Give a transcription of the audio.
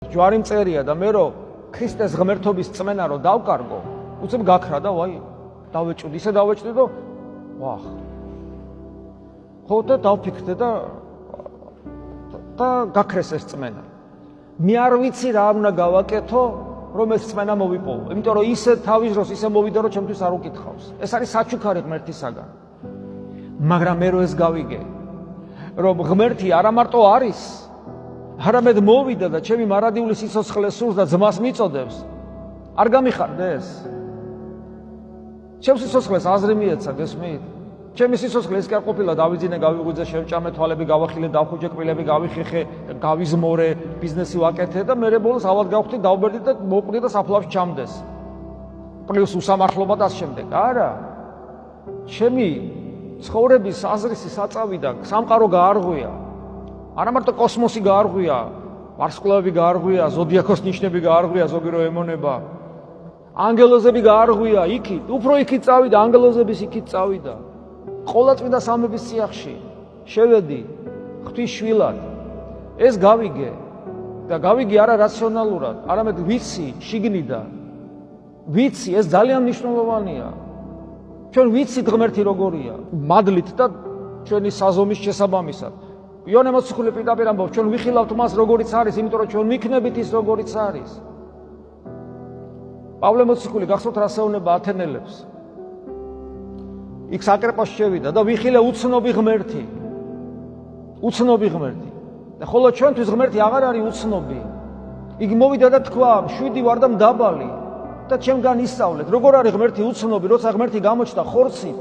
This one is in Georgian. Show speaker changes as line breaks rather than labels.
ჯვარი მწერია და მე რომ ქრისტეს ღმერთობის წმენა რომ დავკარგო, უცებ გაქრა და ვაი, დავეჭვდი, ისე დავეჭვდი და ვახ. ხო და დავფიქრდი და გაქრეს ეს წმენა. მე არ ვიცი რა უნდა გავაკეთო, რომ ეს წმენა მოვიპოვო. იმიტომ რომ ისე თავის დროს ისე მოვიდა რომ ჩემთვის არ უკითხავს. ეს არის საჩუქარი ღმერთისაგან. მაგრამ მე რომ ეს გავიგე, რომ ღმერთი არა მარტო არის, არამედ მოვიდა და ჩემი მარადიული სიცოცხლე სურს და ძმას მიწოდებს. არ გამიხარდეს? ჩემს სიცოცხლეს აზრი მიეცა, გესმით? ჩემი სიცოცხლე ეს კი არ ყოფილა დავიძინე, გავიღვიძე, შევჭამე თვალები, გავახილე, დავხუჯე კბილები, გავიხიხე, გავიზმორე, ბიზნესი ვაკეთე და მე ბოლოს ავად გავხდი, დავბერდი და მოკვდი და საფლავში ჩამდეს. პლუს უსამართლობა და ამ შემდეგ. არა. ჩემი ცხოვრების აზრისი საწავიდან სამყარო გაარღვია. არა მარტო კოსმოსი გაარღვია, ვარსკვლავები გაარღვია, ზოდიაქოს ნიშნები გაარღვია, ზოგი რო ემონება. ანგელოზები გაარღვია, იქით, უფრო იქით წავიდა, ანგელოზების იქით წავიდა. ყოლაწმინდა სამების წიაღში შევედი, ღვთის შვილად. ეს გავიგე და გავიგე არა რაციონალურად, არამედ ვიცი შიგნიდან. ვიცი, ეს ძალიან მნიშვნელოვანია. ჩვენ ვიცით ღმერთი როგორია, მადლით და ჩვენი საზომის შესაბამისად. იონე მოციქული პირდაპირ ამბობს, ჩვენ ვიხილავთ მას როგორიც არის, იმიტომ რომ ჩვენ ვიქნებით ის როგორიც არის. პავლე მოციქული გახსოვთ რა საუნება ათენელებს. იქ საკრეპოში შევიდა და ვიხილე უცნობი ღმერთი. უცნობი ღმერთი. და ხოლო ჩვენთვის ღმერთი აღარ არის უცნობი. იგი მოვიდა და თქვა, შვიდი ვარ და მდაბალი და ჩემგან ისწავლეთ, როგორ არის ღმერთი უცნობი, როცა ღმერთი გამოჩნდა ხორცით.